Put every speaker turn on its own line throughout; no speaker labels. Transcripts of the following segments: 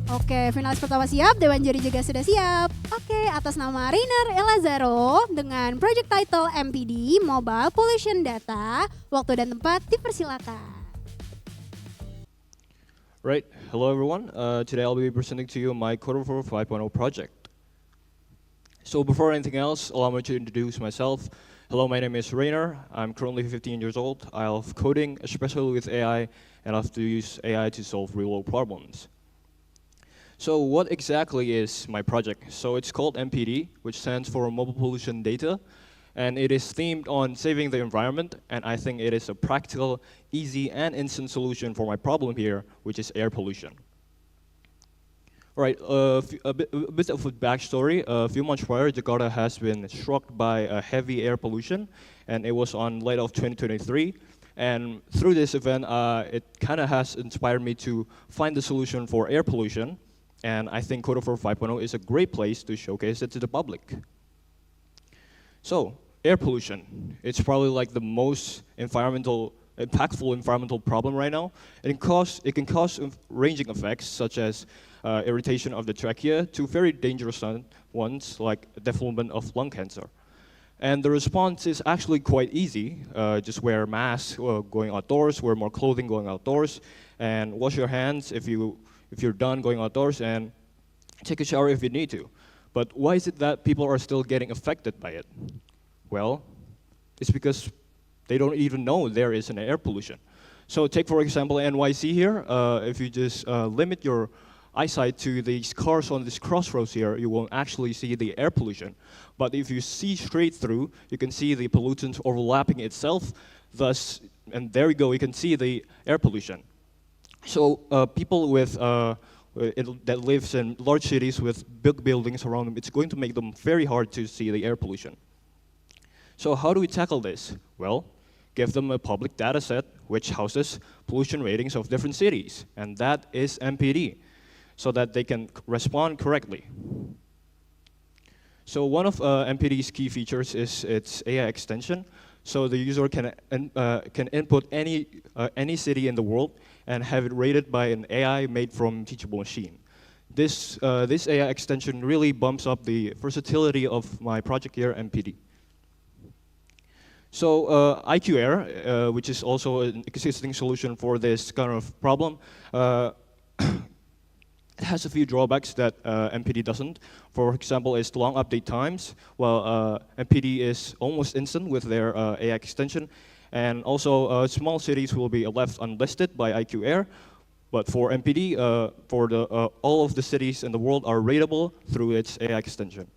Oke, finalis pertama siap, Dewan Juri juga sudah siap. Oke, atas nama Rainer Elazaro dengan project title MPD, Mobile Pollution Data, waktu dan tempat dipersilakan.
Right, hello everyone. Today I'll be presenting to you my Codeavour 5.0 project. So before anything else, allow me to introduce myself. Hello, my name is Rainer. I'm currently 15 years old. I love coding, especially with AI, and I love to use AI to solve real-world problems. So what exactly is my project? So it's called MPD, which stands for Mobile Pollution Data, and it is themed on saving the environment, and I think it is a practical, easy, and instant solution for my problem here, which is air pollution. Right, a bit of a backstory. A few months prior, Jakarta has been struck by a heavy air pollution, and it was on late of 2023. And through this event, it kind of has inspired me to find the solution for air pollution. And I think Codeavour 5.0 is a great place to showcase it to the public. So, air pollution. It's probably like the most impactful environmental problem right now. It can cause ranging effects such as irritation of the trachea to very dangerous ones like development of lung cancer. And the response is actually quite easy. Just wear masks going outdoors, wear more clothing going outdoors, and wash your hands if you're done going outdoors, and take a shower if you need to. But why is it that people are still getting affected by it? Well, it's because they don't even know there is an air pollution. So take, for example, NYC here. If you just limit your eyesight to these cars on this crossroads here, you won't actually see the air pollution. But if you see straight through, you can see the pollutants overlapping itself, thus, and there you go, you can see the air pollution. So people that lives in large cities with big buildings around them, it's going to make them very hard to see the air pollution. So how do we tackle this? Well, give them a public data set which houses pollution ratings of different cities, and that is MPD, so that they can respond correctly. So one of MPD's key features is its AI extension. So the user can input any city in the world and have it rated by an AI made from teachable machine. This AI extension really bumps up the versatility of my project here, MPD. So IQ Air, which is also an existing solution for this kind of problem, it has a few drawbacks that MPD doesn't. For example, it's long update times, while MPD is almost instant with their AI extension. And also, small cities will be left unlisted by IQ Air. But for MPD, all of the cities in the world are rateable through its AI extension.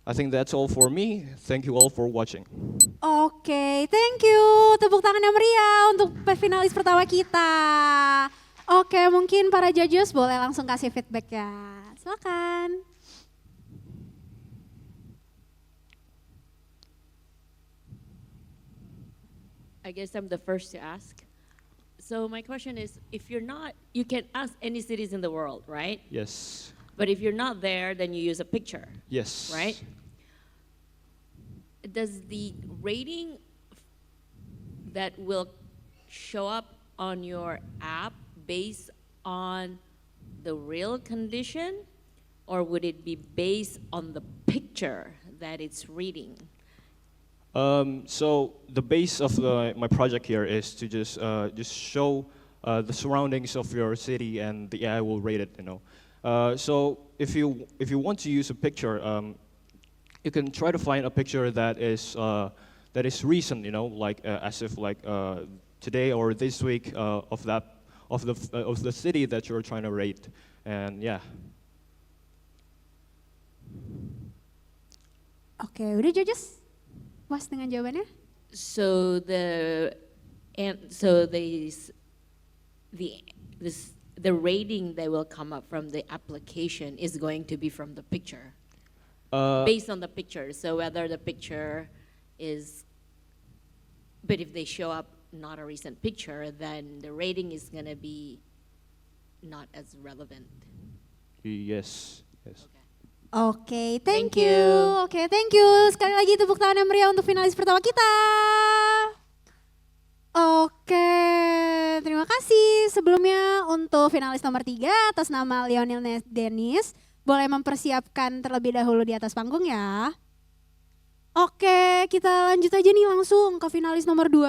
I think that's all for me. Thank you all for watching.
Oke, thank you. Tepuk tangan yang meriah untuk finalis pertama kita. Oke, mungkin para judges boleh langsung kasih feedback ya. Silakan.
I guess I'm the first to ask. So my question is, if you're not, you can ask any cities in the world, right?
Yes.
But if you're not there, then you use a picture.
Yes.
Right? Does the rating that will show up on your app based on the real condition, or would it be based on the picture that it's reading?
So the base of my project here is to just show the surroundings of your city, and the AI will rate it. So if you want to use a picture, you can try to find a picture that is recent. Like as if like today or this week of the city that you're trying to rate, and yeah.
Oke, udah judges? Puas dengan jawabannya?
So the rating that will come up from the application is going to be from the picture, based on the picture. So whether the picture is, but if they show up not a recent picture, then the rating is going to be not as relevant.
Yes.
Oke, thank
Thank
you.
you.
Oke, thank you. Sekali lagi tepuk tangan yang meriah untuk finalis pertama kita. Oke, terima kasih sebelumnya untuk finalis nomor 3 atas nama Lionel Dennis. Boleh mempersiapkan terlebih dahulu di atas panggung ya. Oke, kita lanjut aja nih langsung ke finalis nomor 2.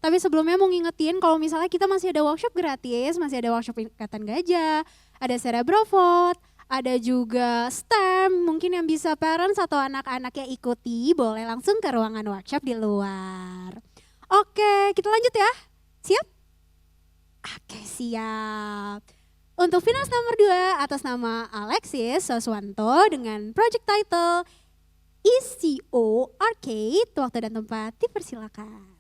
Tapi sebelumnya mau ngingetin kalau misalnya kita masih ada workshop gratis, masih ada workshop Ikatan Gajah, ada Cerebrovot, ada juga STEM, mungkin yang bisa parents atau anak-anaknya ikuti, boleh langsung ke ruangan workshop di luar. Oke, kita lanjut ya. Siap? Oke, siap. Untuk finalis nomor 2 atas nama Alexis Soswanto dengan project title ECO Arcade, waktu dan tempat dipersilakan.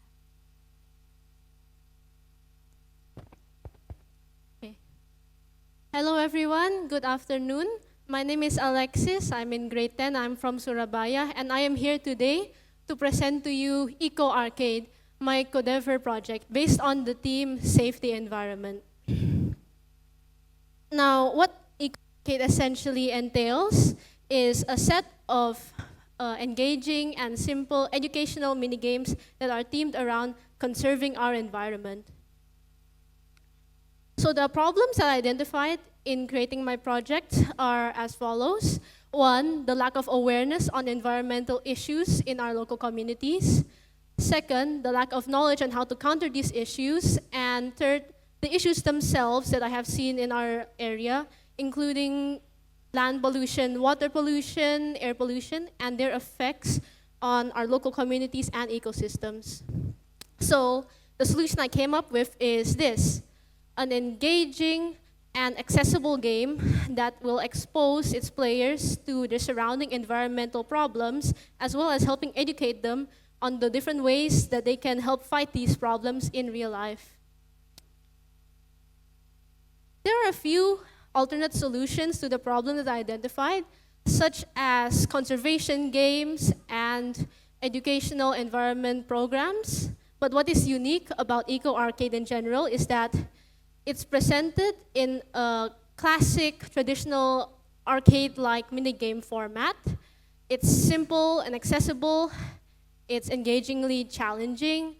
Hello everyone, good afternoon. My name is Alexis, I'm in grade 10, I'm from Surabaya, and I am here today to present to you Eco Arcade, my Codeavour project based on the theme Safety Environment. Now, what Eco Arcade essentially entails is a set of engaging and simple educational mini-games that are themed around conserving our environment. So the problems that I identified in creating my project are as follows. 1, the lack of awareness on environmental issues in our local communities. 2nd, the lack of knowledge on how to counter these issues. And 3rd, the issues themselves that I have seen in our area, including land pollution, water pollution, air pollution, and their effects on our local communities and ecosystems. So the solution I came up with is this: an engaging and accessible game that will expose its players to the surrounding environmental problems, as well as helping educate them on the different ways that they can help fight these problems in real life. There are a few alternate solutions to the problem that I identified, such as conservation games and educational environment programs. But what is unique about Eco Arcade in general is that it's presented in a classic, traditional arcade-like minigame format. It's simple and accessible, it's engagingly challenging,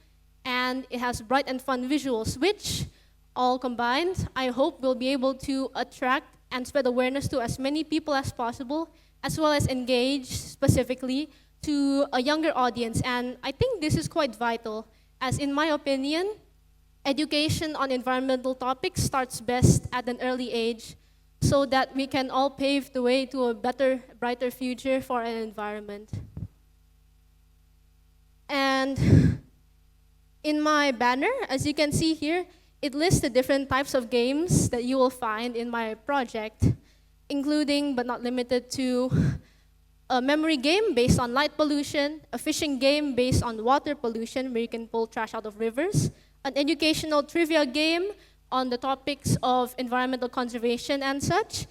and it has bright and fun visuals, which, all combined, I hope will be able to attract and spread awareness to as many people as possible, as well as engage specifically to a younger audience. And I think this is quite vital, as in my opinion, education on environmental topics starts best at an early age so that we can all pave the way to a better, brighter future for an environment. And in my banner, as you can see here, it lists the different types of games that you will find in my project, including but not limited to a memory game based on light pollution, a fishing game based on water pollution where you can pull trash out of rivers, an educational trivia game on the topics of environmental conservation and such,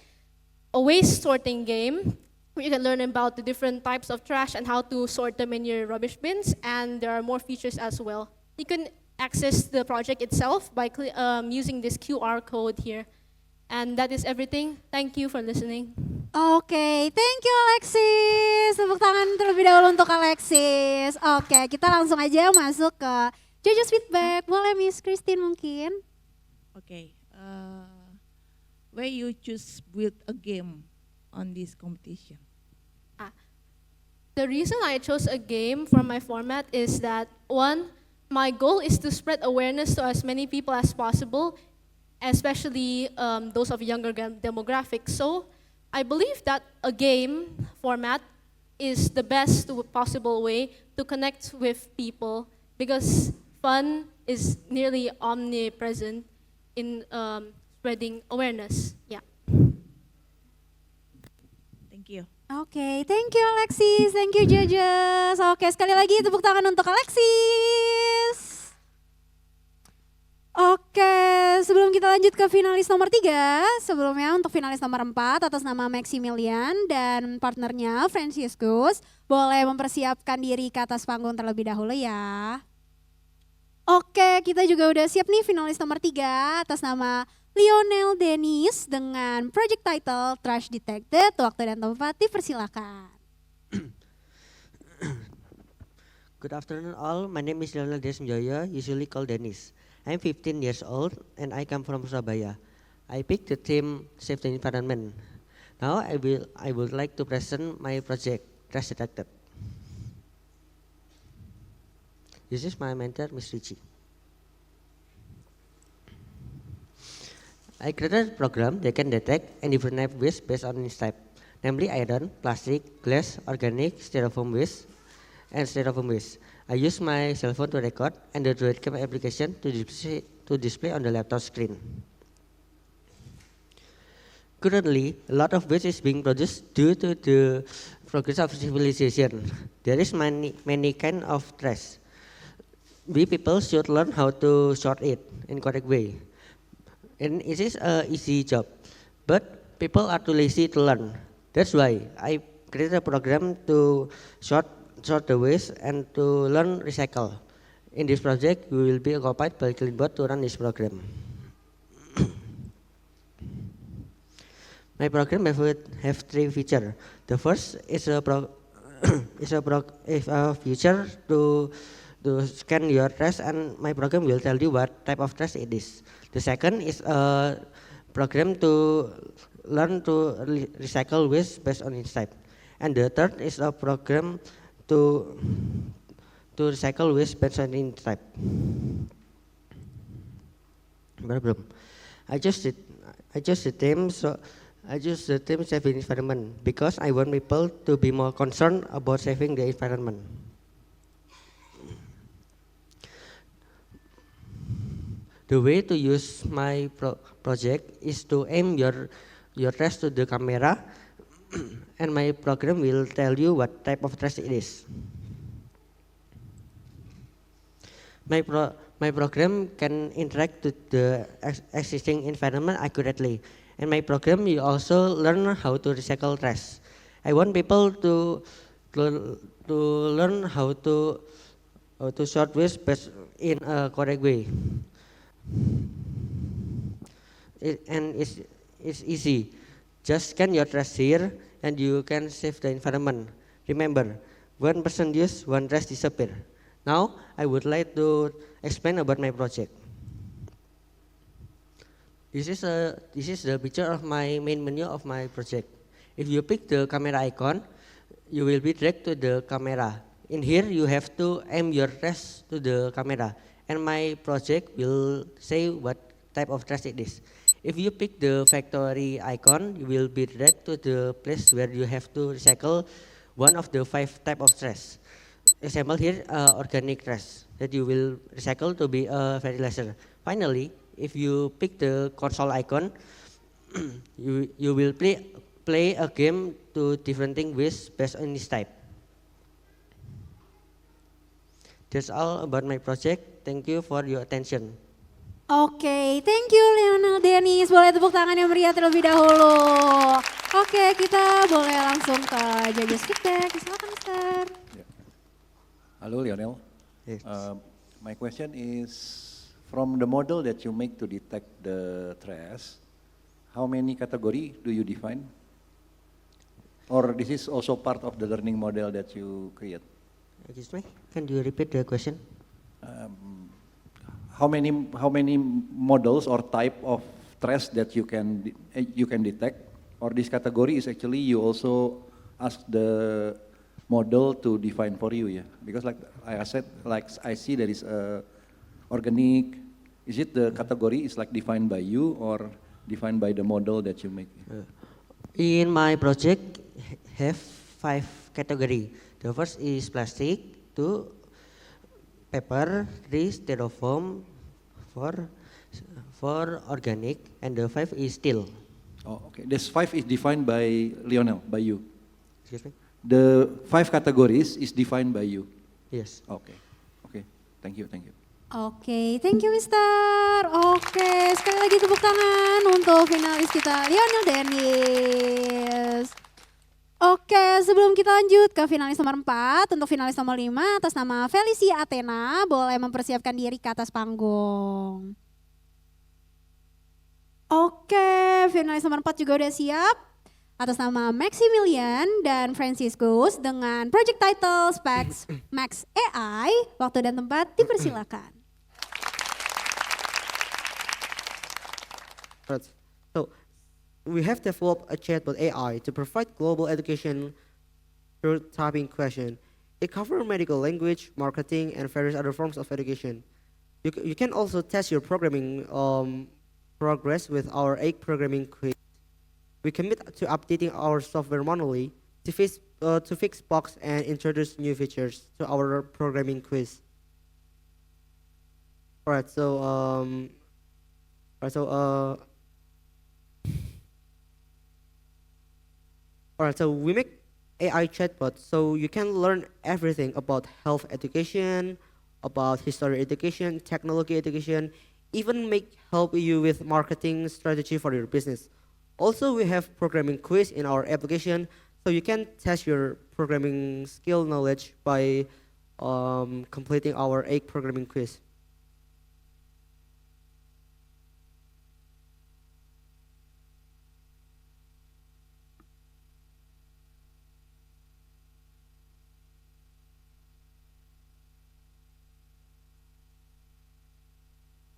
a waste sorting game where you can learn about the different types of trash and how to sort them in your rubbish bins, and there are more features as well. You can access the project itself by using this QR code here. And that is everything. Thank you for listening.
Oke, thank you Alexis. Tepuk tangan terlebih dahulu untuk Alexis. Oke, kita langsung aja masuk ke Judges feedback. Boleh Miss Christine mungkin?
Okay, why you choose build a game on this competition?
The reason I chose a game for my format is that, 1, my goal is to spread awareness to as many people as possible, especially those of younger demographics. So I believe that a game format is the best possible way to connect with people, because fun is nearly omnipresent in spreading awareness. Yeah.
Thank you.
Oke, thank you Alexis, thank you judges. Oke, sekali lagi tepuk tangan untuk Alexis. Oke, sebelum kita lanjut ke finalis nomor 3, sebelumnya untuk finalis nomor 4 atas nama Maximilian dan partnernya Franciscus, boleh mempersiapkan diri ke atas panggung terlebih dahulu ya. Oke, kita juga udah siap nih finalis nomor 3 atas nama Lionel Dennis dengan project title Trash Detected, waktu dan tempat dipersilakan.
Good afternoon all, my name is Lionel Dennis, usually called Dennis. I'm 15 years old and I come from Surabaya. I picked the theme Save the Environment. Now I would like to present my project, Trash Detected. This is my mentor, Ms. Richie. I created a program that can detect any different waste based on its type, namely iron, plastic, glass, organic, styrofoam waste, and styrofoam waste. I use my cell phone to record and the Droid Cam application to display on the laptop screen. Currently, a lot of waste is being produced due to the progress of civilization. There is many kind of trash. We people should learn how to sort it in correct way. And it is an easy job, but people are too lazy to learn. That's why I created a program to sort the waste and to learn recycle. In this project, we will be occupied by Cleanbot to run this program. My program have three features. The first is a feature to scan your trash, and my program will tell you what type of trash it is. The second is a program to learn to recycle waste based on its type. And the third is a program to recycle waste based on its type. Problem. I chose the theme saving environment because I want people to be more concerned about saving the environment. The way to use my project is to aim your trash to the camera and my program will tell you what type of trash it is. My program can interact with the existing environment accurately, and my program will also learn how to recycle trash. I want people to learn how to sort waste in a correct way. It's easy. Just scan your trash here and you can save the environment. Remember, one person use, one trash disappear. Now, I would like to explain about my project. This is the picture of my main menu of my project. If you pick the camera icon, you will be dragged to the camera. In here, you have to aim your trash to the camera, and my project will say what type of trash it is. If you pick the factory icon, you will be dragged to the place where you have to recycle one of the 5 type of trash. Example here, organic trash that you will recycle to be a fertilizer. Finally, if you pick the console icon, you will play a game to different waste based on this type. That's all about my project. Thank you for your attention.
Oke, thank you Lionel Dennis. Boleh tepuk tangan yang meriah terlebih dahulu. Oke, kita boleh langsung ke judges feedback. Silakan, Mister.
Hello, Lionel.
Yes.
My question is, from the model that you make to detect the trash, how many category do you define? Or this is also part of the learning model that you create?
Excuse me, can you repeat the question?
How many models or type of trash that you can detect, or this category is actually you also ask the model to define for you, yeah? Because like I said, like I see there is organic. Is it the category is like defined by you or defined by the model that you make?
In my project, have 5 category. The first is plastic, 2 paper, 3 styrofoam, 4 organic, and the 5 is steel.
Oh, okay. This 5 is defined by Lionel, by you.
Excuse me?
The 5 categories is defined by you.
Yes.
Okay. Okay. Thank you. Thank you.
Oke, thank you Mister. Oke, sekali lagi tepuk tangan untuk finalis kita Lionel Dennis. Oke, sebelum kita lanjut ke finalis nomor 4, untuk finalis nomor 5 atas nama Felicia Athena boleh mempersiapkan diri ke atas panggung. Oke, finalis nomor 4 juga udah siap. Atas nama Maximilian dan Franciscus dengan project title Specs Max AI, waktu dan tempat dipersilakan.
Right. So we have developed a chatbot AI to provide global education through typing question. It covers medical language, marketing, and various other forms of education. You can also test your programming progress with our 8 programming quiz. We commit to updating our software manually to fix bugs and introduce new features to our programming quiz. Alright, so alright, so we make AI chatbot so you can learn everything about health education, about history education, technology education, even help you with marketing strategy for your business. Also, we have programming quiz in our application, so you can test your programming skill knowledge by completing our 8 programming quiz.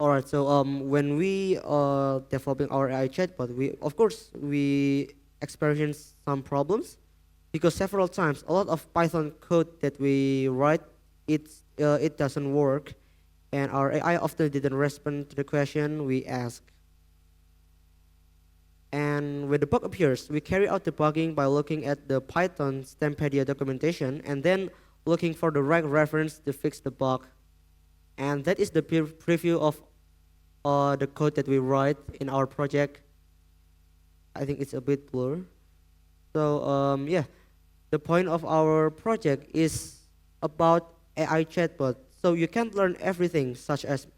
All right. So when we developing our AI chatbot, we experience some problems because several times a lot of Python code that we write it doesn't work, and our AI often didn't respond to the question we ask. And when the bug appears, we carry out debugging by looking at the Python Stempedia documentation and then looking for the right reference to fix the bug. And that is the preview of the code that we write in our project. I think it's a bit blurred. So yeah, the point of our project is about AI chatbot. So you can learn everything such as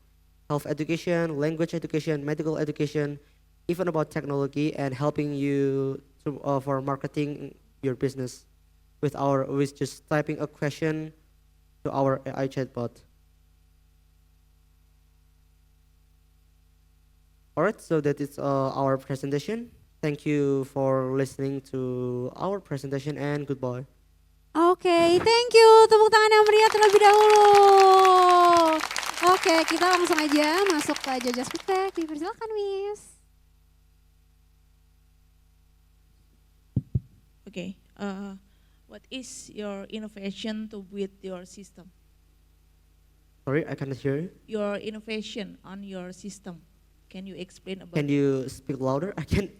health education, language education, medical education, even about technology and helping you for marketing your business with just typing a question to our AI chatbot. All right, so that is our presentation. Thank you for listening to our presentation and goodbye.
Oke, thank you. Tepuk tangan yang meriah terlebih dahulu. Oke, kita langsung aja masuk ke Jajah Speak. Dipersilakan, Miss.
Okay. What is your innovation to build your system?
Sorry, I cannot hear you.
Your innovation on your system. Can you explain about?
Can you speak louder? I can.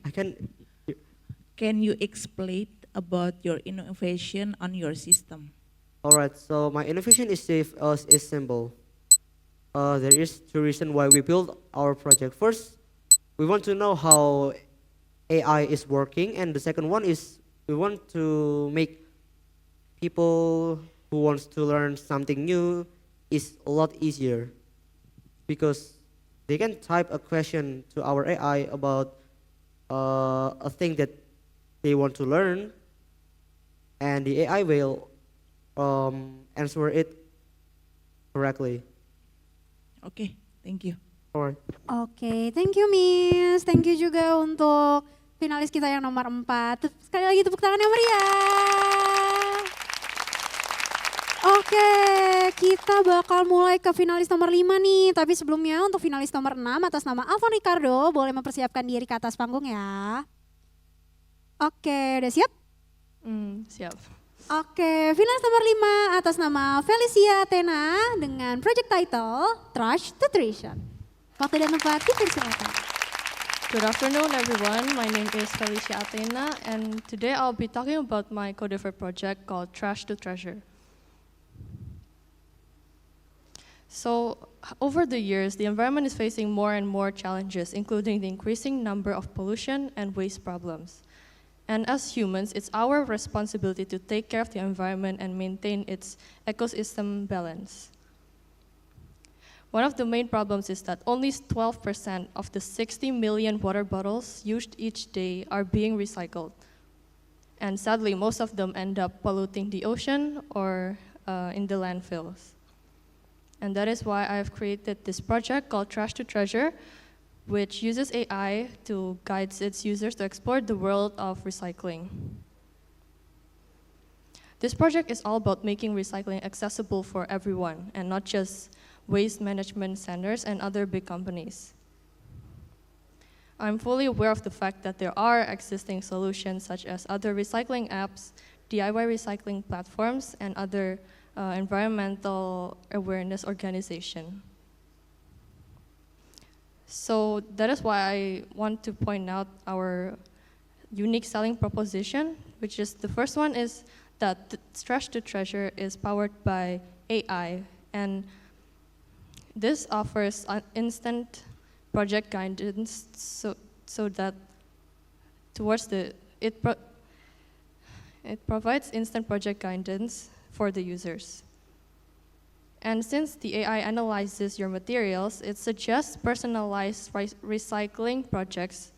Can you explain about your innovation on your system?
All right. So my innovation is simple. There is 2 reasons why we build our project. First, we want to know how AI is working, and the second one is we want to make people who wants to learn something new is a lot easier because they can type a question to our AI about a thing that they want to learn, and the AI will answer it correctly.
Okay, thank you.
Alright.
Oke, thank you Miss. Thank you juga untuk finalis kita yang nomor 4. Sekali lagi tepuk tangan yang meriah. Oke, kita bakal mulai ke finalis nomor 5 nih. Tapi sebelumnya untuk finalis nomor 6 atas nama Alvon Ricardo, boleh mempersiapkan diri ke atas panggung ya. Oke, udah siap?
Siap.
Oke, finalis nomor 5 atas nama Felicia Athena dengan project title Trash to Treasure. Waktu dan tempat dipersilakan.
Good afternoon everyone, my name is Felicia Athena and today I'll be talking about my Codeavour project called Trash to Treasure. So, over the years, the environment is facing more and more challenges, including the increasing number of pollution and waste problems. And as humans, it's our responsibility to take care of the environment and maintain its ecosystem balance. One of the main problems is that only 12% of the 60 million water bottles used each day are being recycled. And sadly, most of them end up polluting the ocean or in the landfills. And that is why I've created this project called Trash to Treasure, which uses AI to guide its users to explore the world of recycling. This project is all about making recycling accessible for everyone and not just waste management centers and other big companies. I'm fully aware of the fact that there are existing solutions such as other recycling apps, DIY recycling platforms, and other environmental awareness organization. So that is why I want to point out our unique selling proposition, which is the first one is that Trash to Treasure is powered by AI, and this offers instant project guidance so that it provides instant project guidance for the users. And since the AI analyzes your materials, it suggests personalized recycling projects,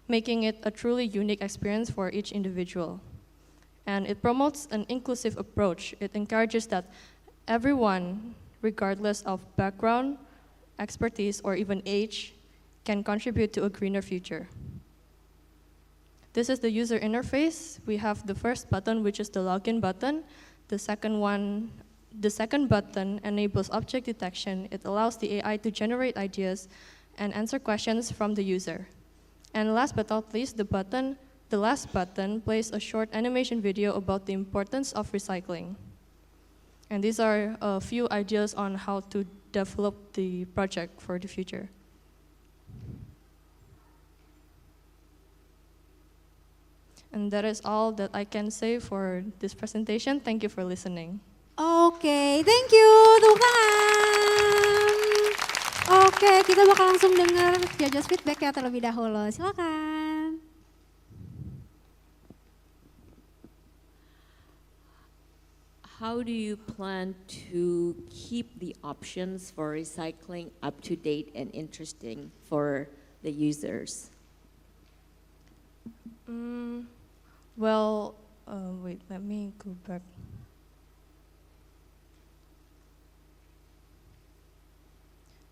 making it a truly unique experience for each individual. And it promotes an inclusive approach. It encourages that everyone, regardless of background, expertise, or even age, can contribute to a greener future. This is the user interface. We have the first button, which is the login button. The second button enables object detection. It allows the AI to generate ideas and answer questions from the user. And last but not least, the last button plays a short animation video about the importance of recycling. And these are a few ideas on how to develop the project for the future. And that is all that I can say for this presentation. Thank you for listening.
Oke, thank you, tepuk tangan. Oke, kita bakal langsung dengar judges feedback ya terlebih dahulu. Silakan.
How do you plan to keep the options for recycling up to date and interesting for the users?
Well, wait, let me go back.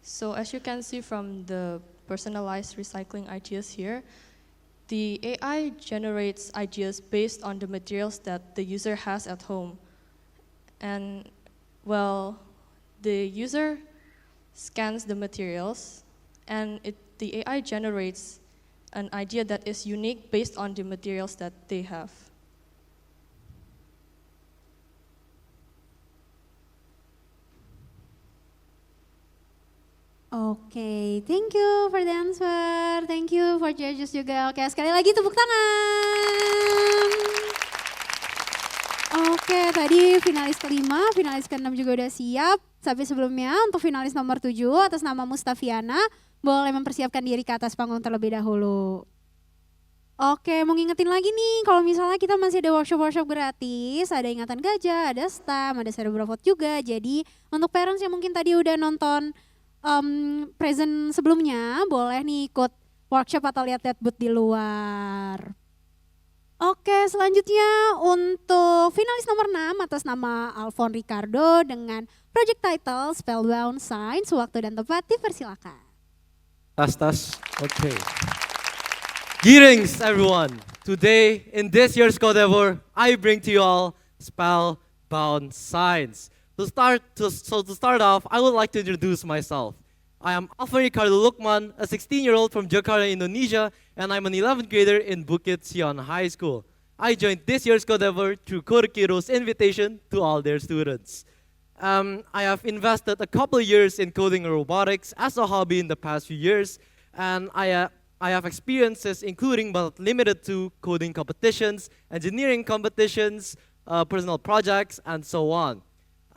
So as you can see from the personalized recycling ideas here, the AI generates ideas based on the materials that the user has at home. And, well, the user scans the materials, and the AI generates an idea that is unique based on the materials that they have.
Oke, thank you for the answer. Thank you for judges juga. Oke, sekali lagi tepuk tangan. Oke, tadi finalis kelima, finalis keenam juga udah siap. Tapi sebelumnya untuk finalis nomor 7 atas nama Mustafiana, boleh mempersiapkan diri ke atas panggung terlebih dahulu. Oke, mau ngingetin lagi nih, kalau misalnya kita masih ada workshop-workshop gratis, ada ingatan gajah, ada stam, ada cerebral vote juga. Jadi untuk parents yang mungkin tadi udah nonton present sebelumnya, boleh nih ikut workshop atau lihat-lihat booth di luar. Oke, selanjutnya untuk finalis nomor 6 atas nama Alfon Ricardo dengan project title Spellbound Science, waktu dan tempat dipersilakan.
Tas. Okay. Greetings everyone. Today in this year's Codeavour, I bring to you all Spellbound Science. To start off, I would like to introduce myself. I am Alfon Ricardo Lukman, a 16-year-old from Jakarta, Indonesia, and I'm an 11th grader in Bukit Sion High School. I joined this year's Codeavour through Codeavour's invitation to all their students. I have invested a couple of years in coding and robotics as a hobby in the past few years, and I have experiences including but not limited to coding competitions, engineering competitions, personal projects, and so on.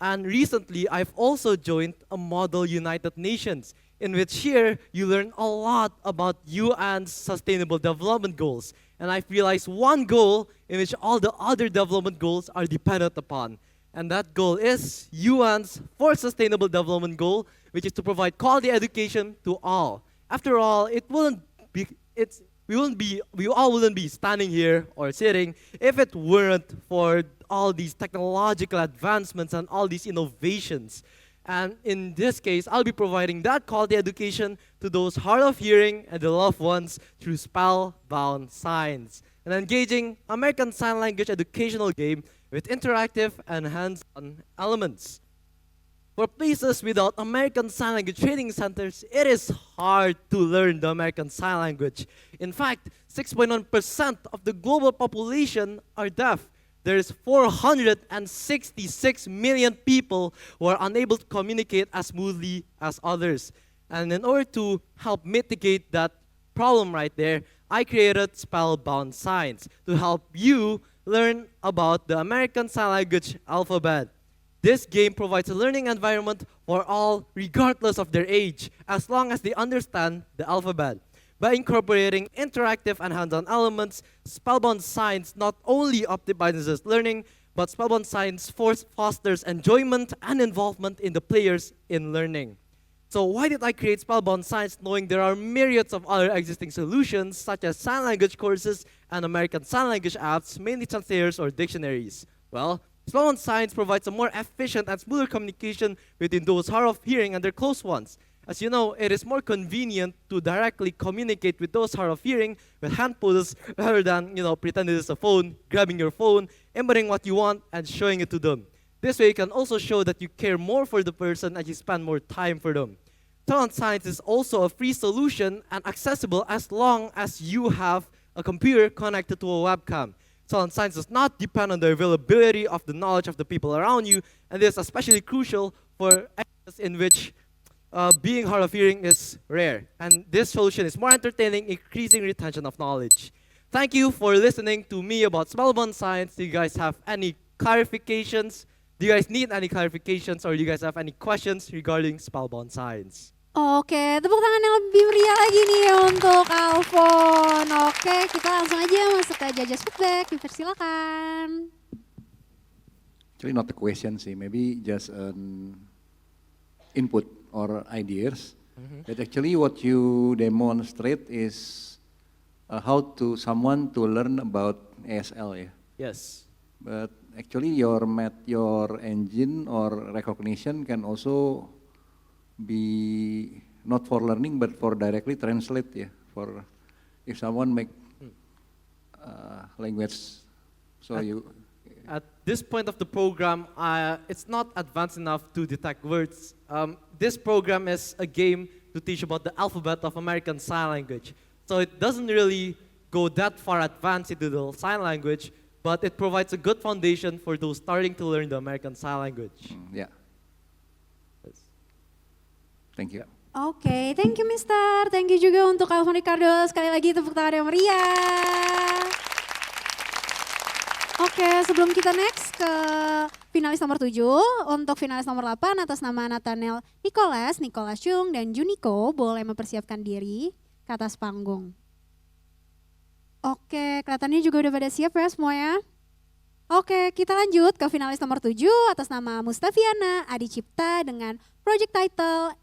And recently, I've also joined a Model United Nations, in which here you learn a lot about UN's Sustainable Development Goals. And I've realized one goal in which all the other development goals are dependent upon. And that goal is UN's fourth Sustainable Development Goal, which is to provide quality education to all. After all, we all wouldn't be standing here or sitting if it weren't for all these technological advancements and all these innovations. And in this case, I'll be providing that quality education to those hard of hearing and their loved ones through Spellbound Science, an engaging American Sign Language educational game with interactive and hands-on elements. For places without American Sign Language training centers, it is hard to learn the American Sign Language. In fact, 6.1% of the global population are deaf. There is 466 million people who are unable to communicate as smoothly as others. And in order to help mitigate that problem right there, I created Spellbound Signs to help you learn about the American Sign Language alphabet. This game provides a learning environment for all, regardless of their age, as long as they understand the alphabet. By incorporating interactive and hands-on elements, Spellbound Signs not only optimizes learning, but Spellbound Signs fosters enjoyment and involvement in the players in learning. So why did I create Spellbound Signs knowing there are myriads of other existing solutions, such as sign language courses and American Sign Language apps, mainly translators or dictionaries? Well, Spellbound Signs provides a more efficient and smoother communication between those hard of hearing and their close ones. As you know, it is more convenient to directly communicate with those hard of hearing with hand poses rather than, pretending it's a phone, grabbing your phone, inputting what you want, and showing it to them. This way, you can also show that you care more for the person and you spend more time for them. Spellbound Signs is also a free solution and accessible as long as you have a computer connected to a webcam. Spellbound Signs does not depend on the availability of the knowledge of the people around you, and this is especially crucial for areas in which being hard of hearing is rare. And this solution is more entertaining, increasing retention of knowledge. Thank you for listening to me about Spellbound Signs. Do you guys have any clarifications? Do you guys need any clarifications, or do you guys have any questions regarding Spellbound Signs?
Oke, tepuk tangan yang lebih meriah lagi nih untuk Alfon. Oke, kita langsung aja masuk ke Judges Feedback. Dipersilakan.
Actually not a question sih, maybe just an input or ideas. But actually what you demonstrate is how to someone to learn about ASL ya.
Yes.
But actually your engine or recognition can also be not for learning but for directly translate ya. For if someone make language, so
At this point of the program, it's not advanced enough to detect words. This program is a game to teach about the alphabet of American Sign Language. So it doesn't really go that far advanced into the sign language, but it provides a good foundation for those starting to learn the American Sign Language.
Yeah. Thank you.
Oke, thank you Mister. Thank you juga untuk Alfon Ricardo. Sekali lagi tepuk tangan yang meriah. Oke, sebelum kita next ke finalis nomor 7, untuk finalis nomor 8 atas nama Nathaniel Nicholas Chung, dan Juniko boleh mempersiapkan diri ke atas panggung. Oke, kelihatannya juga udah pada siap ya semuanya. Oke, kita lanjut ke finalis nomor 7 atas nama Mustafiana Adicipta dengan project title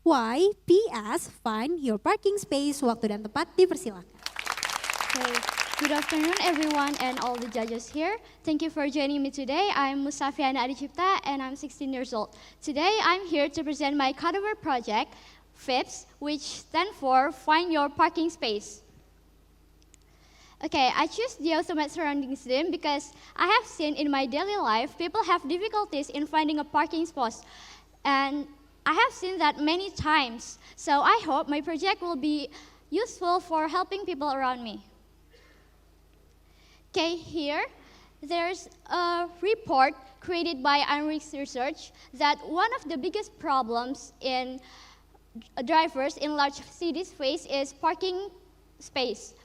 FYPS Find Your Parking Space. Waktu dan tempat dipersilakan.
Okay. Good afternoon everyone and all the judges here. Thank you for joining me today. I'm Mustafiana Adicipta and I'm 16 years old. Today I'm here to present my Codeavour project, FIPS, which stands for Find Your Parking Space. Okay, I choose the automated surrounding sim because I have seen in my daily life people have difficulties in finding a parking spot, and I have seen that many times. So I hope my project will be useful for helping people around me. Okay, here there's a report created by Unrick's Research that one of the biggest problems in drivers in large cities face is parking space.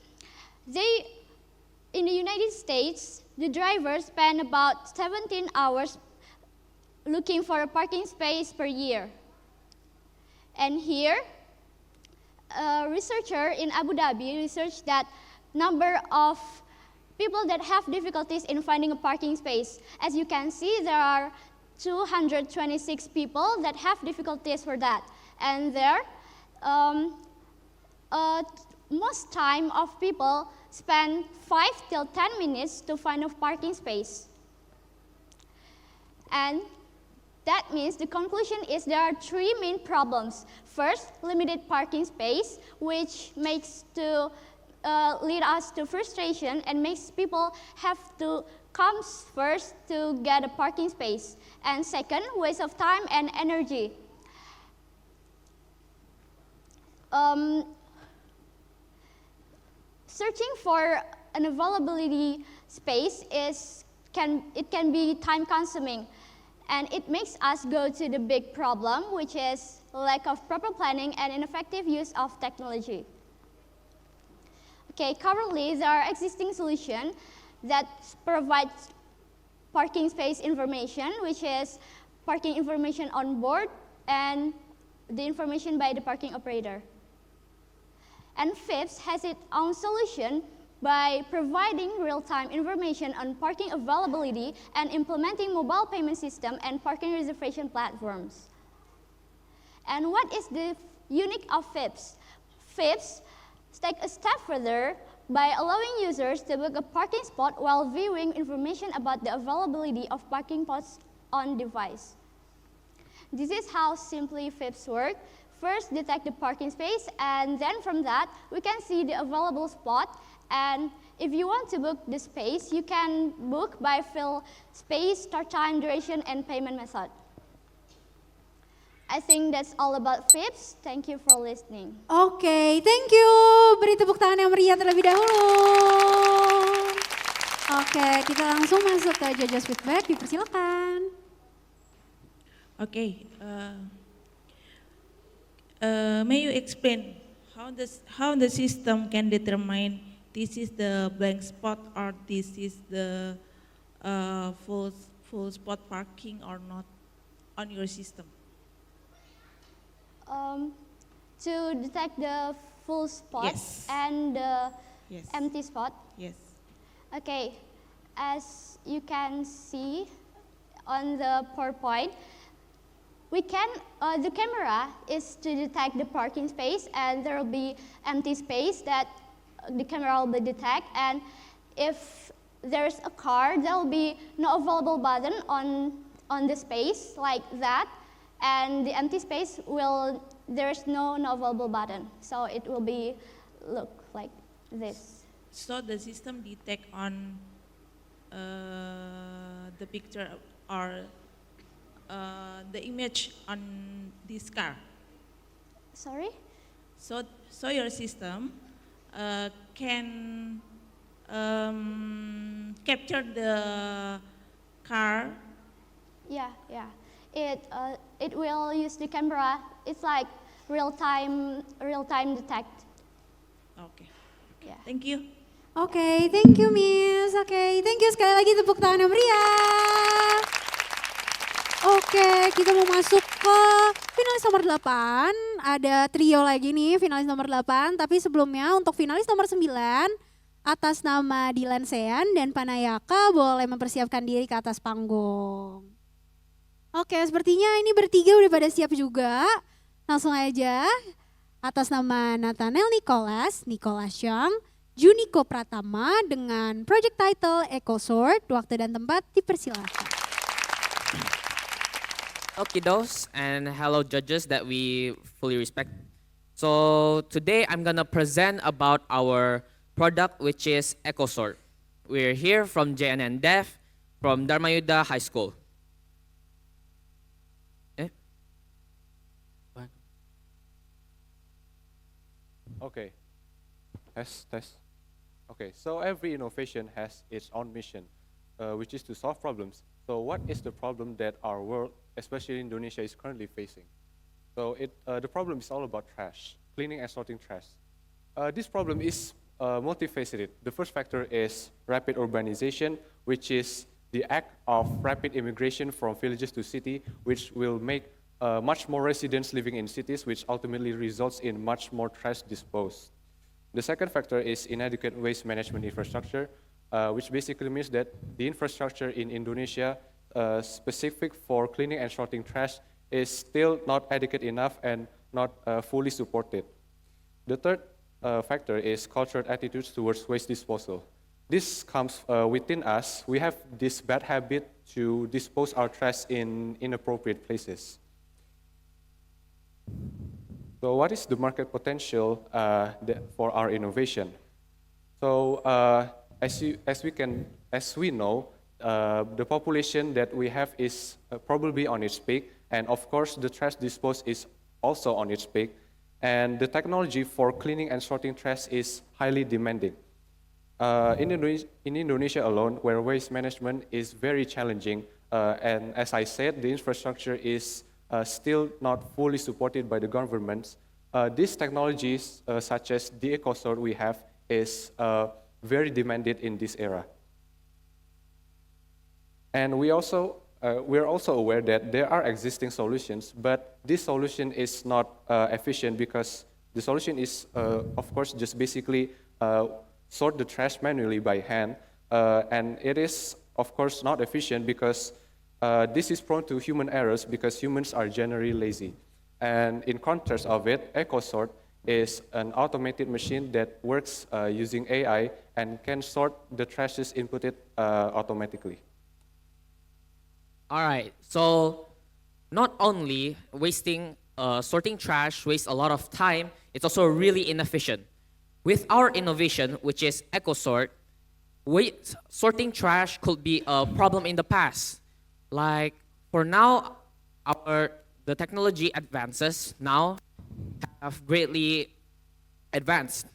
In the United States, the drivers spend about 17 hours looking for a parking space per year. And here, a researcher in Abu Dhabi researched that number of people that have difficulties in finding a parking space. As you can see, there are 226 people that have difficulties for that. And there, most time of people spend 5 till 10 minutes to find a parking space. And that means the conclusion is there are 3 main problems. First, limited parking space, which makes to lead us to frustration and makes people have to come first to get a parking space. And second, waste of time and energy. Searching for an availability space can be time consuming, and it makes us go to the big problem, which is lack of proper planning and ineffective use of technology. Okay, currently there are existing solutions that provide parking space information, which is parking information on board and the information by the parking operator. And FIPS has its own solution by providing real-time information on parking availability and implementing mobile payment system and parking reservation platforms. And what is the unique of FIPS? FIPS take a step further by allowing users to book a parking spot while viewing information about the availability of parking spots on device. This is how simply FIPS work. First, detect the parking space, and then from that, we can see the available spot. And if you want to book the space, you can book by fill space, start time, duration, and payment method. I think that's all about FIPS. Thank you for listening.
Oke, thank you. Beri tepuk tangan yang meriah terlebih dahulu. Oke, kita langsung masuk ke judges feedback. Dipersilakan.
Okay. May you explain how the system can determine this is the blank spot or this is the full spot parking or not on your system?
To detect the full spot
Yes.
and the
Yes.
empty spot.
Yes.
Okay, as you can see on the PowerPoint, the camera is to detect the parking space, and there will be empty space that the camera will detect. And if there's a car, there will be no available button on the space like that, and the empty space there's no available button, so it will be look like this.
So the system detect on the picture or the image on this car.
Sorry?
So your system can capture the car.
Yeah. It will use the camera. It's like real time detect.
Okay.
Yeah.
Thank you.
Oke, thank you Miss. Oke, thank you sekali lagi tepuk tangan yang meriah. Oke, kita mau masuk ke finalis nomor 8. Ada trio lagi nih finalis nomor 8. Tapi sebelumnya untuk finalis nomor 9, atas nama Dilan Sean dan Panayaka boleh mempersiapkan diri ke atas panggung. Oke, sepertinya ini bertiga udah pada siap juga. Langsung aja, atas nama Nathaniel Nicholas Young, Juniko Pratama dengan project title Echo Sword, waktu dan tempat dipersilakan.
Okay, those and hello judges that we fully respect. So today I'm gonna present about our product, which is Echo Sword. We're here from JNN Dev from Dharmayuda High School.
Okay, test. Okay, so every innovation has its own mission, which is to solve problems. So what is the problem that our world, especially Indonesia, is currently facing? So the problem is all about trash, cleaning and sorting trash. This problem is multifaceted. The first factor is rapid urbanization, which is the act of rapid immigration from villages to city, which will make much more residents living in cities, which ultimately results in much more trash disposed. The second factor is inadequate waste management infrastructure, which basically means that the infrastructure in Indonesia specific for cleaning and sorting trash is still not adequate enough and not fully supported. The third factor is cultural attitudes towards waste disposal. This comes within us. We have this bad habit to dispose our trash in inappropriate places. So what is the market potential for our innovation? So as we know, the population that we have is probably on its peak, and of course the trash disposal is also on its peak, and the technology for cleaning and sorting trash is highly demanding. In Indonesia alone, where waste management is very challenging, and as I said, the infrastructure is still not fully supported by the governments, these technologies, such as the EcoSort we have, is very demanded in this era. And we're also aware that there are existing solutions, but this solution is not efficient because the solution is, of course, just basically sort the trash manually by hand, and it is, of course, not efficient because this is prone to human errors because humans are generally lazy. And in contrast of it, EcoSort is an automated machine that works using AI and can sort the trashes inputted automatically.
All right, so not only sorting trash wastes a lot of time, it's also really inefficient. With our innovation, which is EcoSort, sorting trash could be a problem in the past. Like for now, the technology advances now have greatly advanced.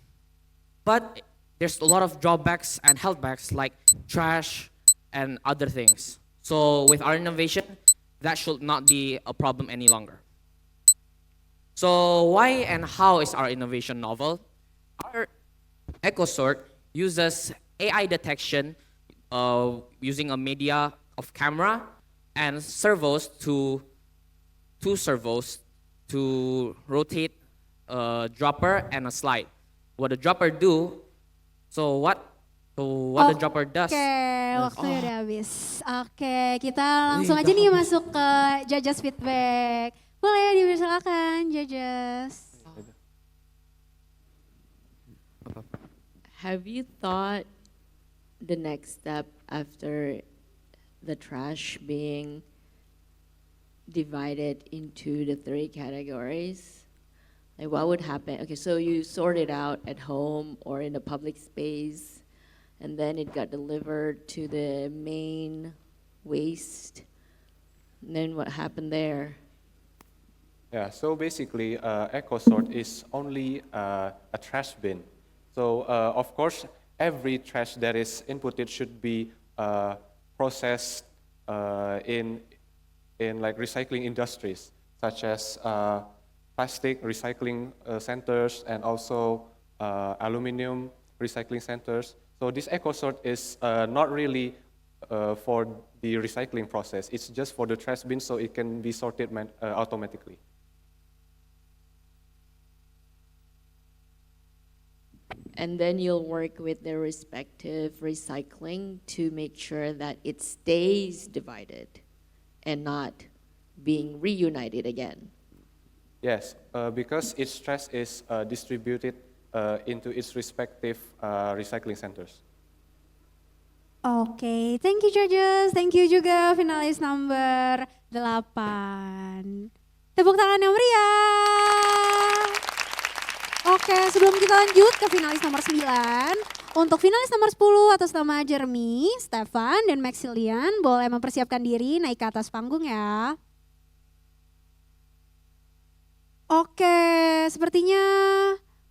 But there's a lot of drawbacks and holdbacks like trash and other things. So with our innovation, that should not be a problem any longer. So why and how is our innovation novel? Our EcoSort uses AI detection using a media of camera and two servos to rotate a dropper and a slide. What the dropper do? The dropper does.
Oke, waktunya udah habis. Oke, kita langsung aja nih masuk ke judges feedback. Boleh dipersilakan, judges.
Have you thought the next step after the trash being divided into the 3 categories? Like what would happen? Okay, so you sort it out at home or in a public space, and then it got delivered to the main waste. And then what happened there?
Yeah, so basically, EcoSort is only a trash bin. So of course, every trash that is inputted should be processed in like recycling industries, such as plastic recycling centers and also aluminum recycling centers. So this EcoSort is not really for the recycling process. It's just for the trash bin, so it can be sorted automatically.
And then you'll work with the respective recycling to make sure that it stays divided and not being reunited again.
Yes, because each trash is distributed into its respective recycling centers.
Oke, thank you judges. Thank you juga finalis number 8. Tepuk tangan yang meriah. Oke, sebelum kita lanjut ke finalis nomor 9, untuk finalis nomor 10 atas nama Jeremy, Stefan, dan Maxilian boleh mempersiapkan diri naik ke atas panggung ya. Oke, sepertinya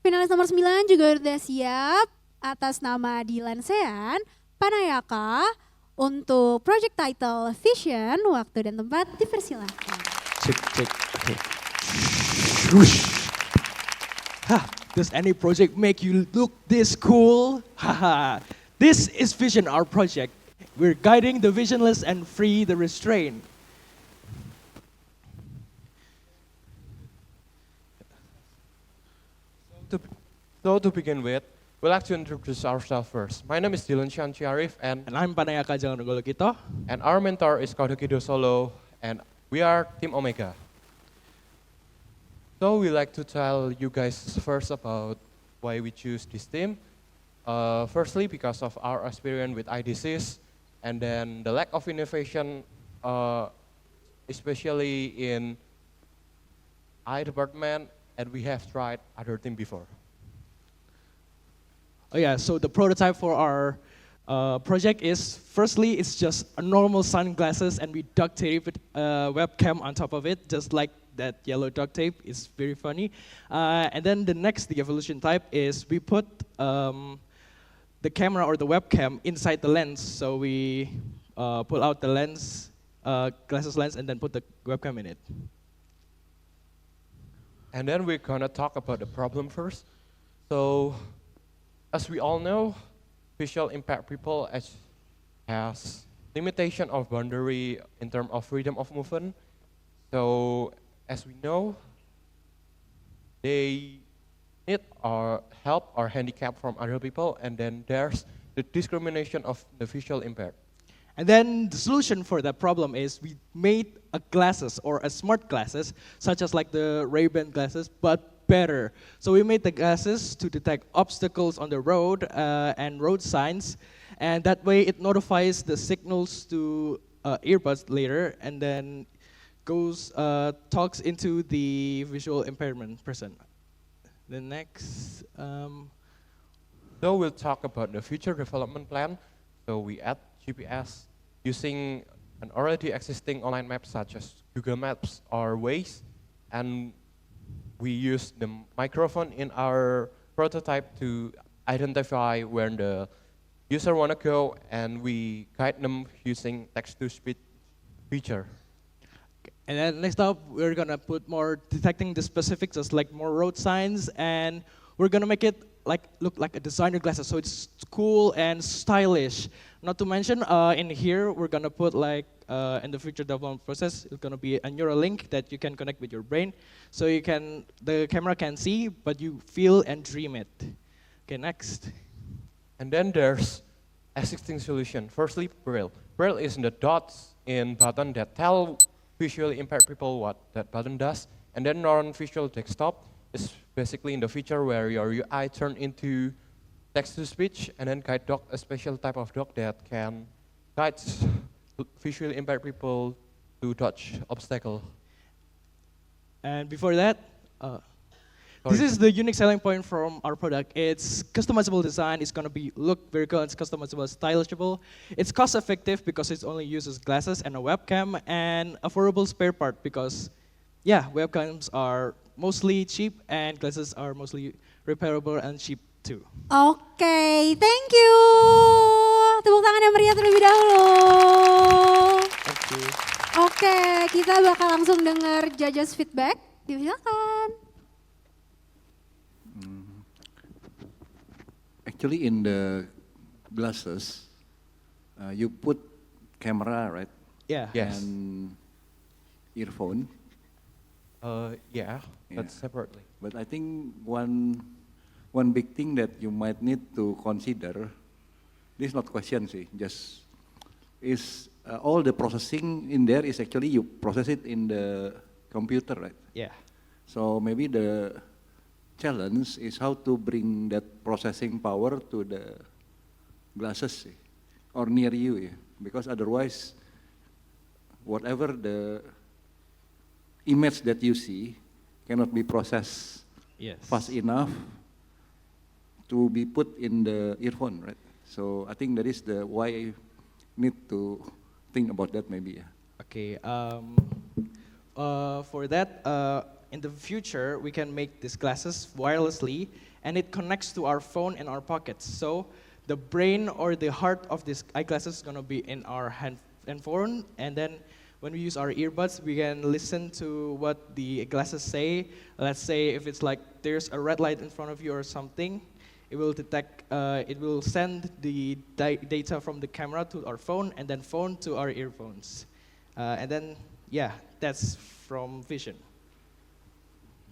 finalis nomor 9 juga udah siap atas nama Dilan Sean, Panayaka, untuk project title Vision, waktu dan tempat dipersilakan.
Cek. Okay. Does any project make you look this cool? Haha. This is Vision, our project. We're guiding the visionless and free the restrained.
So to begin with, we'd like to introduce ourselves first. My name is Dylan Shan Chiarif, and
I'm Panayaka Janganogolokito.
And our mentor is Codeavour Solo, and we are Team Omega. So we like to tell you guys first about why we choose this team. Firstly, because of our experience with IDCs, and then the lack of innovation, especially in I department, and we have tried other team before.
Oh yeah, so the prototype for our project is, firstly, it's just a normal sunglasses and we duct tape a webcam on top of it, just like that yellow duct tape. It's very funny. And then the next, the evolution type, is we put the camera or the webcam inside the lens. So we pull out the lens, glasses lens, and then put the webcam in it.
And then we're gonna talk about the problem first. So, as we all know, visual impaired people has limitation of boundary in terms of freedom of movement. So, as we know, they need our help or handicap from other people, and then there's the discrimination of the visual impaired.
And then the solution for that problem is we made a glasses or a smart glasses, such as like the Ray-Ban glasses, but better. So we made the glasses to detect obstacles on the road and road signs, and that way it notifies the signals to earbuds later, and then goes talks into the visual impairment person. The next.
So we'll talk about the future development plan. So we add GPS using an already existing online map such as Google Maps or Waze, and we use the microphone in our prototype to identify where the user want to go, and we guide them using text-to-speech feature.
And then next up, we're gonna put more detecting the specifics, just like more road signs, and we're gonna make it look like a designer glasses, so it's cool and stylish. Not to mention, in here we're gonna put in the future development process, it's gonna be a neural link that you can connect with your brain, so the camera can see, but you feel and dream it. Okay, next.
And then there's existing solution. Firstly, Braille. Braille is the dots in button that tell visually impaired people what that button does. And then non-visual desktop is basically in the feature where your UI turn into text-to-speech, and then guide dog, a special type of dog that can guide visually impaired people to dodge obstacle.
And before that, this is the unique selling point from our product. It's customizable design. It's gonna look very cool. It's customizable, stylishable. It's cost effective because it only uses glasses and a webcam, and affordable spare part because, yeah, webcams are mostly cheap and glasses are mostly repairable and cheap too.
Oke, thank you. Tepuk tangan yang meriah terlebih dahulu.
Thank you.
Oke, kita bakal langsung dengar judges feedback. Silakan.
Actually, in the glasses, you put camera, right?
Yeah.
Yes.
And earphone.
Yeah, but separately.
But I think one big thing that you might need to consider, this is not question, just is all the processing in there is actually you process it in the computer, right?
Yeah.
So maybe the challenge is how to bring that processing power to the glasses or near you, because otherwise, whatever the image that you see cannot be processed fast enough to be put in the earphone, right? So I think that is the why I need to think about that maybe.
Okay. For that, in the future, we can make these glasses wirelessly, and it connects to our phone and our pockets. So the brain or the heart of these eyeglasses is gonna be in our hand and phone, and then when we use our earbuds, we can listen to what the glasses say. Let's say if it's like there's a red light in front of you or something, it will detect, it will send the data from the camera to our phone and then phone to our earphones. And then, yeah, that's from vision.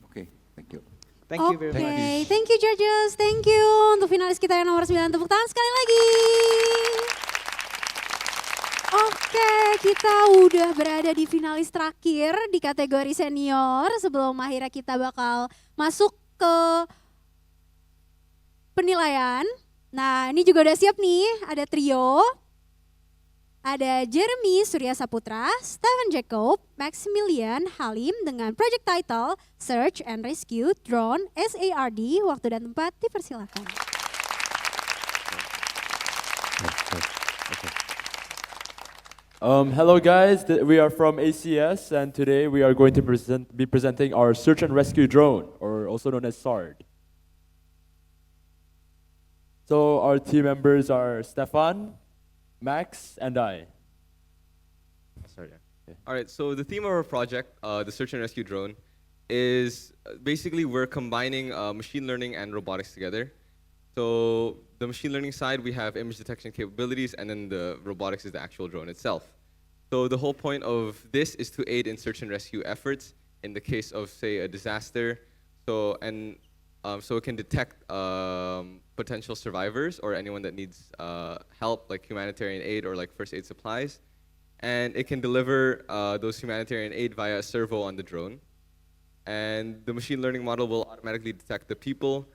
Okay, thank you.
Thank you very much.
Oke, thank you judges, thank you. Untuk finalis kita yang nomor 9, tepuk tangan sekali lagi. Oke, kita udah berada di finalis terakhir di kategori senior. Sebelum akhirnya kita bakal masuk ke penilaian. Nah, ini juga udah siap nih, ada trio. Ada Jeremy Surya Saputra, Stephen Jacob, Maximilian Halim dengan project title Search and Rescue Drone SARD. Waktu dan tempat dipersilakan.
Hello guys, we are from ACS and today we are going to be presenting our search and rescue drone, or also known as SARD. So our team members are Stefan, Max, and I.
Sorry. Okay. All right, so the theme of our project, the search and rescue drone, is basically we're combining machine learning and robotics together. So the machine learning side, we have image detection capabilities, and then the robotics is the actual drone itself. So the whole point of this is to aid in search and rescue efforts in the case of, say, a disaster. So it can detect potential survivors or anyone that needs help, like humanitarian aid or like first aid supplies. And it can deliver those humanitarian aid via a servo on the drone. And the machine learning model will automatically detect the people.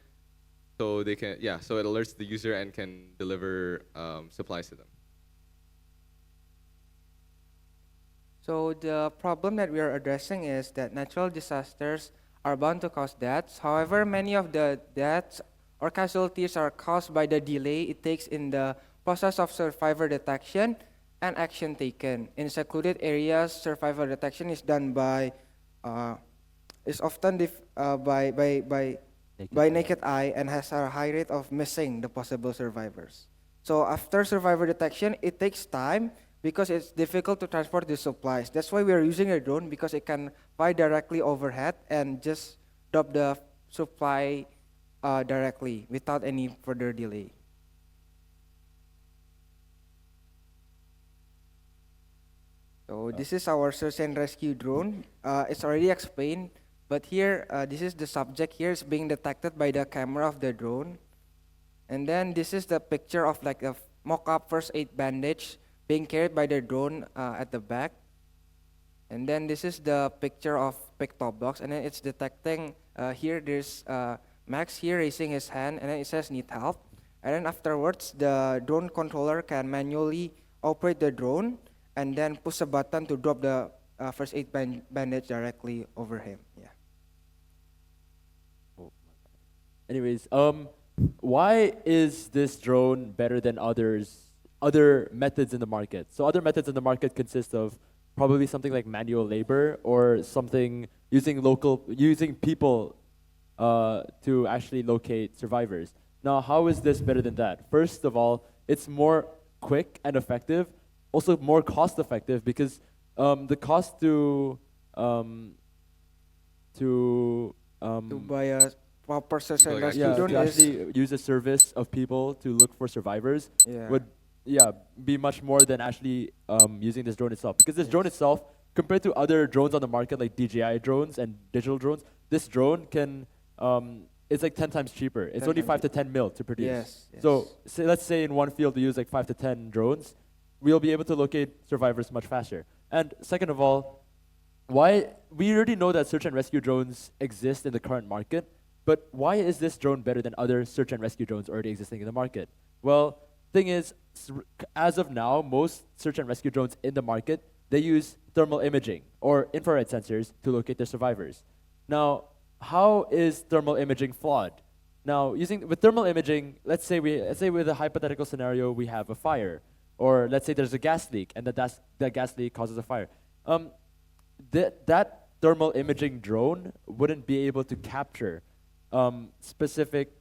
So they can, so it alerts the user and can deliver supplies to them.
So the problem that we are addressing is that natural disasters are bound to cause deaths. However, many of the deaths or casualties are caused by the delay it takes in the process of survivor detection and action taken. In secluded areas, survivor detection is done by, is often by naked eye and has a high rate of missing the possible survivors. So after survivor detection, it takes time because it's difficult to transport the supplies. That's why we are using a drone, because it can fly directly overhead and just drop the supply directly without any further delay. So this is our search and rescue drone. It's already explained, but here, this is the subject here is being detected by the camera of the drone. And then this is the picture of like a mock-up first aid bandage being carried by the drone at the back. And then this is the picture of pick-top box, and then it's detecting, here there's Max here raising his hand, and then it says need help. And then afterwards, the drone controller can manually operate the drone and then push a button to drop the first aid bandage directly over him. Yeah.
Anyways, why is this drone better than other methods in the market? So other methods in the market consist of probably something like manual labor or something using people to actually locate survivors. Now, how is this better than that? First of all, it's more quick and effective, also more cost effective, because the cost to
buy a proper search and rescue
to
drone
actually use a service of people to look for survivors would be much more than actually using this drone itself. Because this drone itself, compared to other drones on the market like DJI drones and digital drones, this drone can it's like 10 times cheaper. It's only 5 to 10 mil to produce.
Yes.
So let's say in one field we use like 5 to 10 drones, we'll be able to locate survivors much faster. And second of all, we already know that search and rescue drones exist in the current market, but why is this drone better than other search and rescue drones already existing in the market? Well, thing is, as of now, most search and rescue drones in the market, they use thermal imaging or infrared sensors to locate their survivors. Now, how is thermal imaging flawed? Now, with thermal imaging, let's say with a hypothetical scenario, we have a fire, or let's say there's a gas leak, and that gas leak causes a fire. That thermal imaging drone wouldn't be able to capture specific.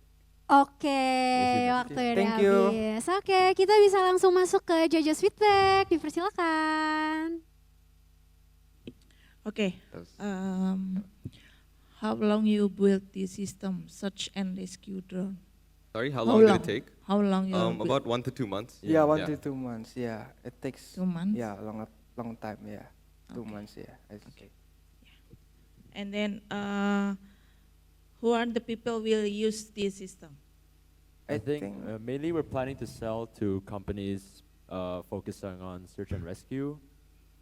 Oke, waktu udah
Thank you.
habis. Oke, kita bisa langsung masuk ke judges feedback. Dipersilakan.
Okay. How long you build this system, search and rescue drone?
Sorry, how long did it take?
How long you
about 1 to 2 months.
Yeah, 1 to 2 months. Yeah, it takes
2 months.
Yeah, long time. Yeah, 2 months. Yeah. Okay.
And then, who are the people will use this system?
I think mainly we're planning to sell to companies focusing on search and rescue,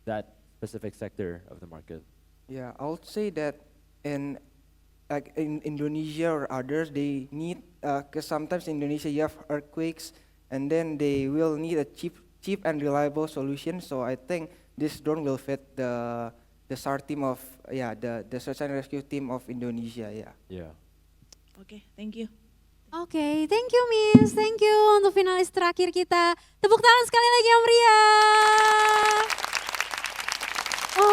that specific sector of the market.
Yeah, I would say that in Indonesia or others, they need, because sometimes in Indonesia you have earthquakes, and then they will need a cheap and reliable solution. So I think this drone will fit the SAR team of the search and rescue team of Indonesia. Yeah.
Yeah.
Okay, thank you.
Oke, thank you Miss, thank you untuk finalis terakhir kita. Tepuk tangan sekali lagi yang meriah.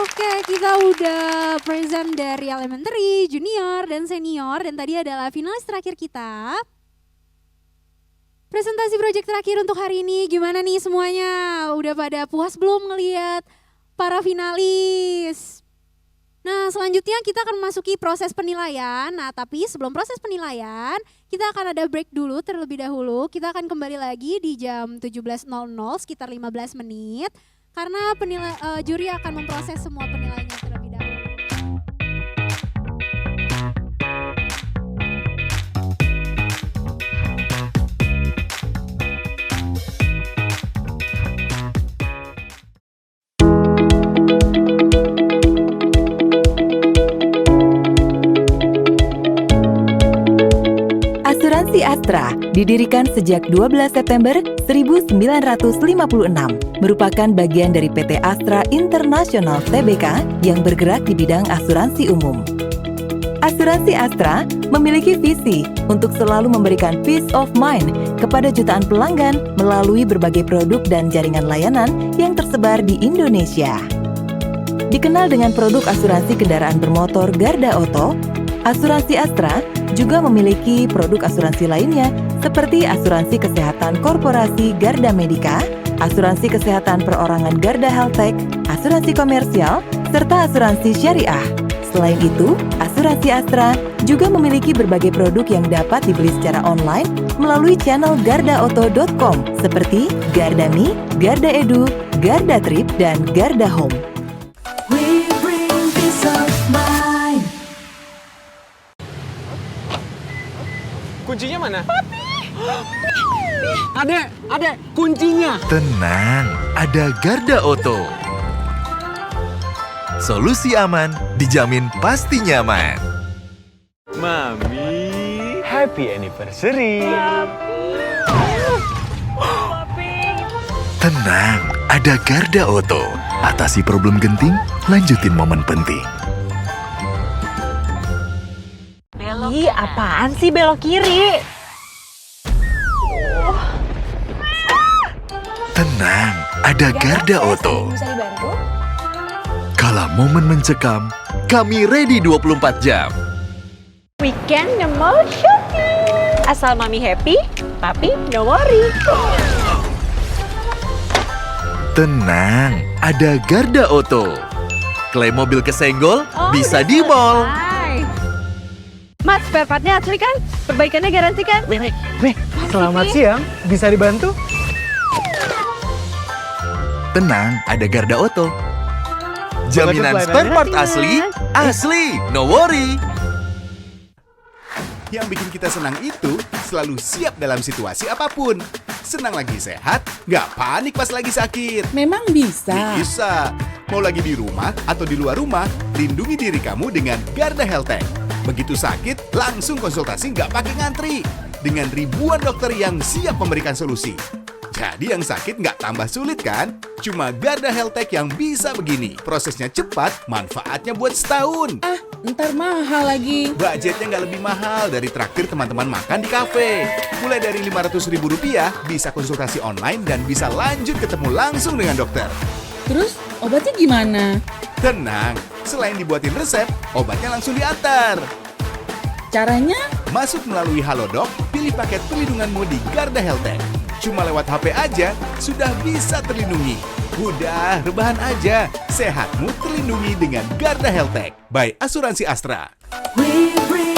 Oke, kita udah present dari elementary, junior, dan senior. Dan tadi adalah finalis terakhir kita. Presentasi proyek terakhir untuk hari ini, gimana nih semuanya? Udah pada puas belum ngelihat para finalis? Nah, selanjutnya kita akan memasuki proses penilaian. Nah, tapi sebelum proses penilaian, kita akan ada break dulu terlebih dahulu. Kita akan kembali lagi di jam 17.00, sekitar 15 menit. Karena juri akan memproses semua penilaiannya terlebih dahulu.
Asuransi Astra didirikan sejak 12 September 1956, merupakan bagian dari PT Astra International Tbk yang bergerak di bidang asuransi umum. Asuransi Astra memiliki visi untuk selalu memberikan peace of mind kepada jutaan pelanggan melalui berbagai produk dan jaringan layanan yang tersebar di Indonesia. Dikenal dengan produk asuransi kendaraan bermotor Garda Auto, Asuransi Astra juga memiliki produk asuransi lainnya seperti asuransi kesehatan korporasi Garda Medica, asuransi kesehatan perorangan Garda Healthtech, asuransi komersial, serta asuransi syariah. Selain itu, Asuransi Astra juga memiliki berbagai produk yang dapat dibeli secara online melalui channel gardaauto.com seperti Garda Me, Garda Edu, Garda Trip, dan Garda Home.
We bring peace of mind.
Kuncinya mana? Adek, kuncinya.
Tenang, ada Garda Auto. Solusi aman, dijamin pasti nyaman.
Mami, happy anniversary.
Tenang, ada Garda Auto. Atasi problem genting, lanjutin momen penting.
Ih, apaan sih belok kiri?
Tenang, ada Garda Auto.
Bisa dibantu?
Kala momen mencekam, kami ready 24 jam.
Weekend no more shopping. Asal mami happy, papi no worry.
Tenang, ada Garda Auto. Klaim mobil kesenggol, bisa di mall.
Mas, spare partnya asli kan? Perbaikannya garansi kan?
Selamat siang, bisa dibantu?
Tenang, ada Garda Auto. Jaminan spare part asli, no worry.
Yang bikin kita senang itu selalu siap dalam situasi apapun. Senang lagi sehat, nggak panik pas lagi sakit.
Memang bisa.
Bisa. Mau lagi di rumah atau di luar rumah, lindungi diri kamu dengan Garda Healthtech. Begitu sakit, langsung konsultasi nggak pakai ngantri. Dengan ribuan dokter yang siap memberikan solusi. Jadi yang sakit nggak tambah sulit kan? Cuma Garda Healthtech yang bisa begini. Prosesnya cepat, manfaatnya buat setahun.
Ntar mahal lagi.
Budgetnya nggak lebih mahal dari traktir teman-teman makan di kafe. Mulai dari Rp500.000, bisa konsultasi online dan bisa lanjut ketemu langsung dengan dokter.
Terus obatnya gimana?
Tenang, selain dibuatin resep, obatnya langsung diantar.
Caranya?
Masuk melalui Halodoc, pilih paket pelindunganmu di Garda Healthtech. Cuma lewat HP aja, sudah bisa terlindungi. Udah, rebahan aja. Sehatmu terlindungi dengan Garda Healthtech by Asuransi Astra.
We bring